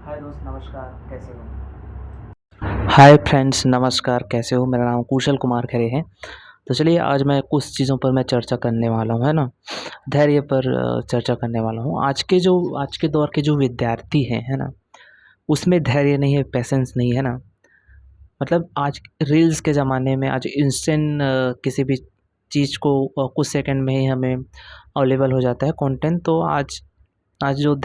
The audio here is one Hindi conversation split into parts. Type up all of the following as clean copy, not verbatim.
हाय दोस्त, नमस्कार। कैसे हो? हाय फ्रेंड्स, नमस्कार। कैसे हो? मेरा नाम कुशल कुमार खरे है। तो चलिए, आज मैं कुछ चीज़ों पर मैं चर्चा करने वाला हूँ, है ना? धैर्य पर चर्चा करने वाला हूँ। आज के दौर के जो विद्यार्थी हैं, है ना? उसमें धैर्य नहीं है, पेशेंस नहीं है ना? मतलब आज रील्स के ज़माने में आज इंस्टेंट किसी भी चीज़ को कुछ सेकंड में ही हमें अवेलेबल हो जाता है कंटेंट। तो आज आज जो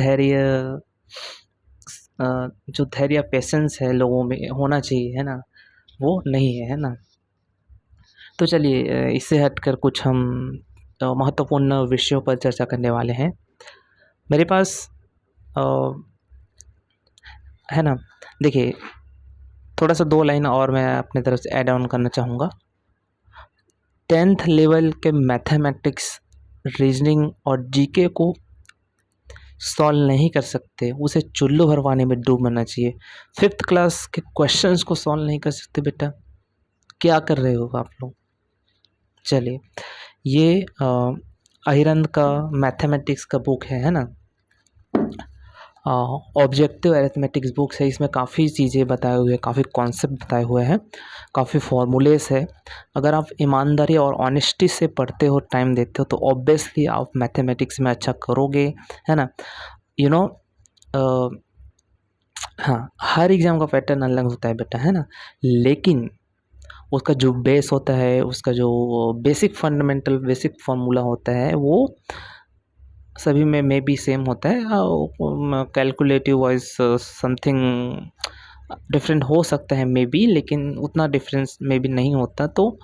धैर्य पेशेंस है लोगों में होना चाहिए, है ना? वो नहीं है, है ना? तो चलिए, इससे हटकर कुछ हम महत्वपूर्ण विषयों पर चर्चा करने वाले हैं। मेरे पास अ, है ना, देखिए, थोड़ा-सा 2 लाइन और मैं अपनी तरफ से ऐड ऑन करना चाहूँगा। 10th लेवल के मैथमेटिक्स, रीज़निंग और जीके को सॉल्व नहीं कर सकते, उसे चुल्लू भरवाने में डूब मरना चाहिए। 5th क्लास के क्वेश्चंस को सॉल्व नहीं कर सकते बेटा, क्या कर रहे हो आप लोग? चलिए, ये अहिरंद का मैथमेटिक्स का बुक है ना? ऑब्जेक्टिव अरिथमेटिक्स बुक्स है। इसमें काफ़ी चीज़ें बताए हुए हैं, काफ़ी कॉन्सेप्ट बताए हुए हैं, काफ़ी फार्मूलेस है। अगर आप ईमानदारी और ऑनेस्टी से पढ़ते हो, टाइम देते हो, तो ऑब्वियसली आप मैथमेटिक्स में अच्छा करोगे, है ना? यू नो हाँ, हर एग्ज़ाम का पैटर्न अलग होता है बेटा, है ना? लेकिन उसका जो बेस होता है, उसका जो बेसिक फंडामेंटल बेसिक फार्मूला होता है, वो सभी में मे बी सेम होता है। कैलकुलेटिव वाइज समथिंग डिफरेंट हो सकता है मे बी, लेकिन उतना डिफरेंस मे बी नहीं होता। तो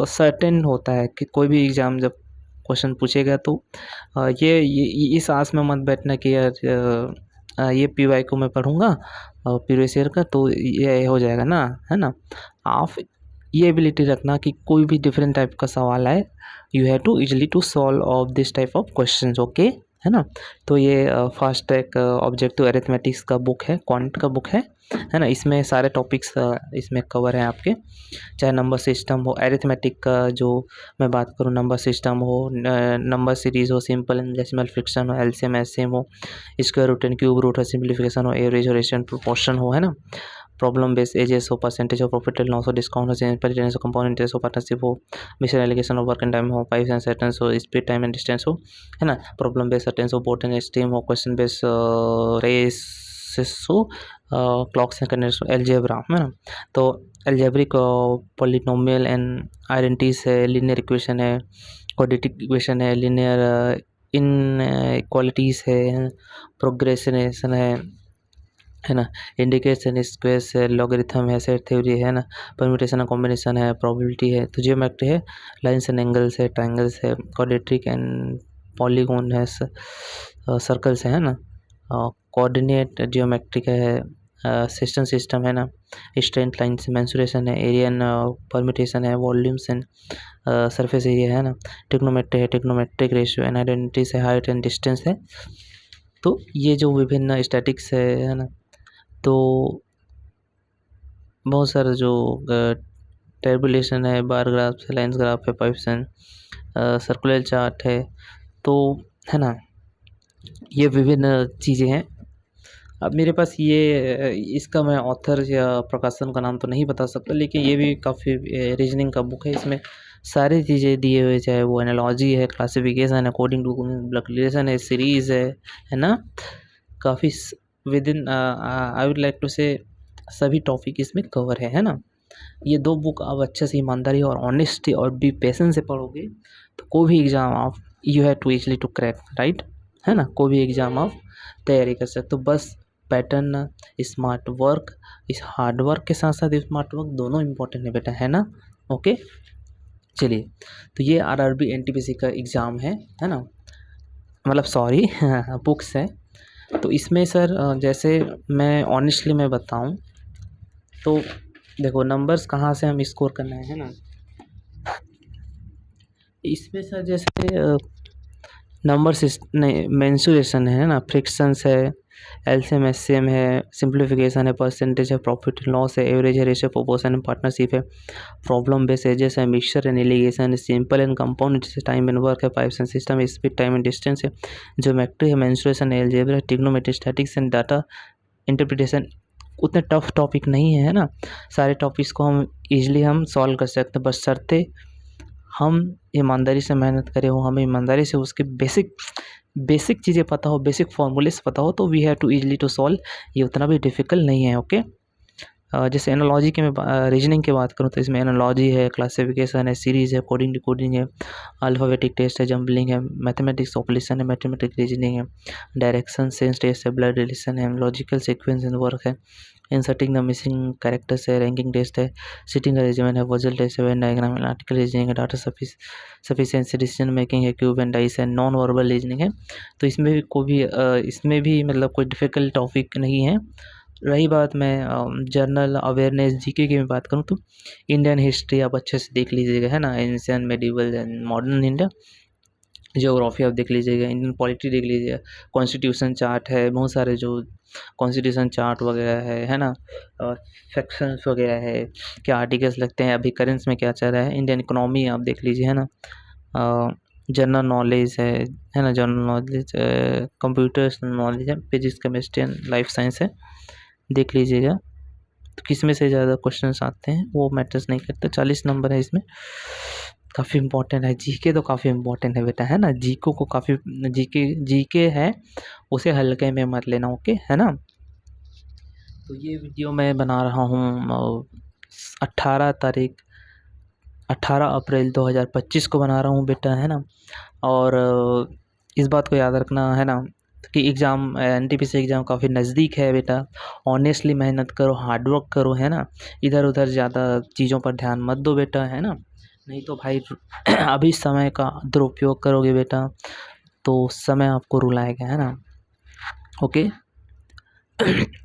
सर्टेन होता है कि कोई भी एग्ज़ाम जब क्वेश्चन पूछेगा तो ये इस आस में मत बैठना कि यार ये पीवाई को मैं पढ़ूँगा और प्रीवियस ईयर का तो ये हो जाएगा ना, है ना? आप ये एबिलिटी रखना कि कोई भी डिफरेंट टाइप का सवाल आए, you have to easily to solve of this type of questions, okay, है ना? तो ये फास्ट ट्रैक ऑब्जेक्टिव अरिथमेटिक्स का बुक है, क्वांट का बुक है ना? इसमें सारे टॉपिक्स इसमें कवर हैं आपके, चाहे नंबर सिस्टम हो, अरिथमेटिक का जो मैं बात करूँ, नंबर सिस्टम हो, नंबर सीरीज़ हो, सिंपल एंड डेसिमल फ्रैक्शन हो, एलसीएम एससीएम हो, square root and cube root हो, सिंप्लीफिकेशन हो, एवरेज हो, रेशियो एंड प्रोपोर्शन हो, है ना? प्रॉब्लम बेस्ड एजेस हो, percentage of profit and loss हो, डिस्काउंट हो, सिंपल रिटर्न हो, कंपाउंड इंटरेस्ट हो, पार्टनरशिप हो, मिशन एलिगेशन हो, वर्क एंड टाइम हो, पाइप्स एंड सेटेंस हो, स्पीड टाइम एंड डिस्टेंस हो, है ना? प्रॉब्लम बेस्ड अटेंस हो, बोट एंड स्ट्रीम हो, क्वेश्चन बेस्ड रेसेस हो, क्लॉक्स एंड कंडीशन अलजेब्रा, है ना? तो अलजेब्रिक पॉलिनोमियल एंड आइडेंटिटीज है, लीनियर इक्वेशन है, क्वाड्रेटिक इक्वेशन है, लीनियर इनइक्वालिटीज़ है, प्रोग्रेशनेशन है ना? इंडिकेशन स्क्वेयर्स है, लॉगरिथम है, सेट थ्योरी है ना? परम्यूटेशन कॉम्बिनेशन है, प्रोबेबिलिटी है, तो जियोमेट्री है, लाइन्स एंड एंगल्स है, ट्रायंगल्स है, क्वाड्रेटिक एंड पॉलीगॉन है, सर्कल्स है ना? कोऑर्डिनेट जियोमेट्रिक है, सिस्टम है ना? स्ट्रेंट लाइन्स, मेंसुरेशन है, एरिया एंड परम्यूटेशन है, वॉल्यूम्स एंड सरफेस एरिया है ना? ट्रिग्नोमेट्री है, ट्रिग्नोमेट्रिक रेशियो एंड आइडेंटिटीज है, हाइट एंड डिस्टेंस है। तो ये जो विभिन्न स्टैटिक्स है ना? तो बहुत सारा जो टर्बुलेशन है, बार ग्राफ है, लाइन्स ग्राफ है, पाइप्स एंड सर्कुलर चार्ट है, तो है ना? ये विभिन्न चीज़ें हैं। अब मेरे पास ये इसका मैं ऑथर या प्रकाशन का नाम तो नहीं बता सकता, लेकिन ये भी काफ़ी रीजनिंग का बुक है। इसमें सारी चीज़ें दिए हुए, चाहे वो एनालॉजी है, क्लासिफिकेशन है, कोडिंग टू रिलेशन है, सीरीज़ है ना? काफ़ी within I would like to say सभी टॉपिक इसमें कवर है ना? ये 2 बुक आप अच्छे से ईमानदारी और ऑनेस्टी और बी पेशेंस से पढ़ोगे, तो कोई भी एग्ज़ाम आप you have to easily to crack, right? है ना? कोई भी एग्ज़ाम आप तैयारी कर सकते हो। बस पैटर्न, स्मार्ट वर्क, इस हार्ड वर्क के साथ-साथ स्मार्ट वर्क दोनों इम्पोर्टेंट है बेटा, है ना? ओके? चलिए, तो ये आरआरबी एनटीपीसी का एग्ज़ाम है ना? मतलब सॉरी बुक्स है। तो इसमें सर जैसे मैं ऑनेस्टली मैं बताऊँ, तो देखो नंबर्स कहाँ से हम स्कोर करना है ना? इसमें सर जैसे नंबर नहीं, मेंसुरेशन है ना, फ्रिक्शंस है, एलसीएम एससीएम है, सिंप्लीफिकेशन है, परसेंटेज है, प्रॉफिट लॉस है, एवरेज है, रेशियो प्रोपोर्शन है, पार्टनरशिप है, प्रॉब्लम बेस एजेस है, मिक्सचर एंड एलिगेशन है, सिंपल एंड कंपाउंड जैसे टाइम एंड वर्क है, पाइप्स एंड सिस्टम है, स्पीड टाइम एंड डिस्टेंस है, ज्योमेट्री है, मेंसुरेशन है, अलजेब्रा है, trigonometry, statics and data interpretation उतने टफ टॉपिक नहीं है ना, सारे टॉपिक्स को हम ईजिली हम सॉल्व कर सकते हैं, बशर्ते हम ईमानदारी से मेहनत करें हो, हमें ईमानदारी से उसके बेसिक चीज़ें पता हो, बेसिक फॉर्मूलेस पता हो, तो we have to easily to solve, ये उतना भी डिफ़िकल्ट नहीं है। ओके, जैसे एनालॉजी की मैं रीजनिंग की बात करूँ तो इसमें एनालॉजी है, क्लासिफिकेशन है, सीरीज़ है, कोडिंग डिकोडिंग है, अल्फ़ाबेटिक टेस्ट है, जंबलिंग है, मैथमेटिक्स ऑपरेशन है, मैथमेटिक रीजनिंग है, डायरेक्शन सेंस टेस्ट है, ब्लड रिलेशन है, लॉजिकल सीक्वेंस एंड वर्क है, इंसर्टिंग द मिसिंग कैरेक्टर्स है, रैंकिंग टेस्ट है, सिटिंग अरेंजमेंट है, वजल टेस्ट है, वेन डायग्राम है, आर्टिकल रीजनिंग है, डाटा सफिशिएंसी, डिसीजन मेकिंग है, क्यूब एंड डाइस है, नॉन वर्बल रीजनिंग है। तो इसमें भी इसमें भी मतलब कोई डिफ़िकल्ट टॉपिक नहीं है। रही बात मैं जनरल अवेयरनेस जीके की मैं बात करूँ तो इंडियन हिस्ट्री आप अच्छे से देख लीजिएगा, है ना, ancient, medieval and modern India. Geography आप देख लीजिएगा, इंडियन पॉलिटी देख लीजिएगा, कॉन्स्टिट्यूशन चार्ट है, बहुत सारे जो कॉन्स्टिट्यूशन चार्ट वगैरह है ना, सेक्शंस वगैरह है, क्या आर्टिकल्स लगते हैं, अभी करेंस में क्या चल रहा है, इंडियन इकोनॉमी आप देख लीजिए, है ना, जनरल नॉलेज है ना, जनरल नॉलेज, कंप्यूटर्स नॉलेज है, physics chemistry and life science है, देख लीजिएगा। तो किस में से ज़्यादा क्वेश्चंस आते हैं वो मैटर्स नहीं करते, 40 नंबर है इसमें, काफ़ी इम्पोर्टेंट है। जीके तो काफ़ी इम्पोर्टेंट है बेटा, है ना, जीको को काफ़ी जीके है, उसे हल्के में मत लेना। ओके, है ना। तो ये वीडियो मैं बना रहा हूँ 18 अप्रैल 2025 को बना रहा हूँ बेटा, है ना। और इस बात को याद रखना, है ना, कि एग्ज़ाम एनटीपीसी एग्ज़ाम काफ़ी नज़दीक है बेटा। ऑनेस्टली मेहनत करो, हार्ड वर्क करो, है ना, इधर उधर ज़्यादा चीज़ों पर ध्यान मत दो बेटा, है ना, नहीं तो भाई अभी समय का दुरुपयोग करोगे बेटा तो समय आपको रुलाएगा, है ना। ओके,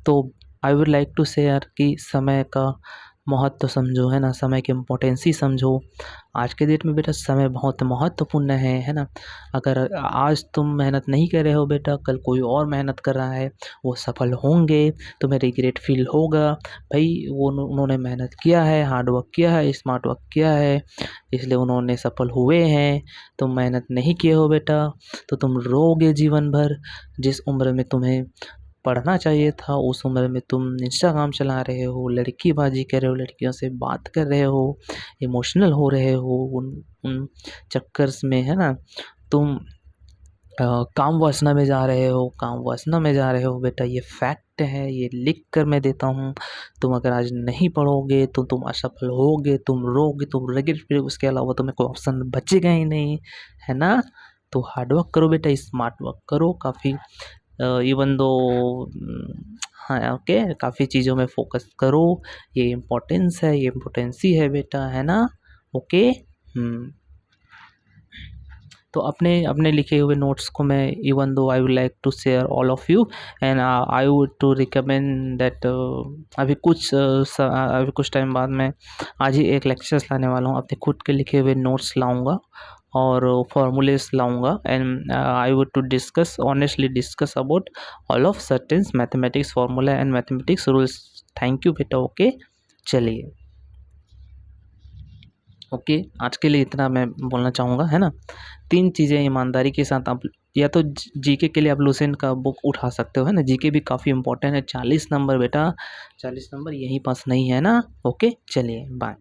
तो I would like to share कि समय का महत्व समझो, है ना, समय की इम्पोर्टेंस ही समझो। आज के डेट में बेटा समय बहुत महत्वपूर्ण है ना। अगर आज तुम मेहनत नहीं कर रहे हो बेटा, कल कोई और मेहनत कर रहा है, वो सफल होंगे, तुम्हें रिग्रेट फील होगा, भाई वो उन्होंने मेहनत किया है, हार्ड वर्क किया है, स्मार्ट वर्क किया है, इसलिए उन्होंने सफल हुए हैं, तुम मेहनत नहीं किए हो बेटा तो तुम रोगे जीवन भर। जिस उम्र में तुम्हें पढ़ना चाहिए था उस उम्र में तुम इंस्टाग्राम चला रहे हो, लड़कीबाजी कर रहे हो, लड़कियों से बात कर रहे हो, इमोशनल हो रहे हो उन चक्कर्स में, है ना। तुम काम वासना में जा रहे हो, काम वासना में जा रहे हो बेटा, ये फैक्ट है, ये लिख कर मैं देता हूँ। तुम अगर आज नहीं पढ़ोगे तो तुम असफल होगे, तुम रोगे, तुम रिग्रेट फील, उसके अलावा तुम्हें कोई ऑप्शन बचेगा ही नहीं, है ना। तो हार्ड वर्क करो बेटा, स्मार्ट वर्क करो, काफ़ी इवन दो हाँ ओके, काफ़ी चीज़ों में फोकस करो, ये इम्पोर्टेंस है, ये इम्पोर्टेंस ही है बेटा, है ना। ओके, तो अपने लिखे हुए नोट्स को मैं even though I would like to share all of you and I would to recommend that अभी कुछ टाइम बाद मैं आज ही एक लेक्चर्स लाने वाला हूँ, अपने खुद के लिखे हुए नोट्स लाऊंगा और फॉर्मूलेस लाऊंगा and I would to discuss honestly discuss about all of certains mathematics formula and mathematics rules. Thank you बेटा। ओके, चलिए ओके, आज के लिए इतना मैं बोलना चाहूँगा, है ना। 3 चीज़ें ईमानदारी के साथ आप या तो जीके के लिए आप लुसेंट का बुक उठा सकते हो, है ना, जीके भी काफ़ी इंपॉर्टेंट है। 40 नंबर बेटा, 40 नंबर यहीं पास नहीं है ना। ओके, चलिए बाय।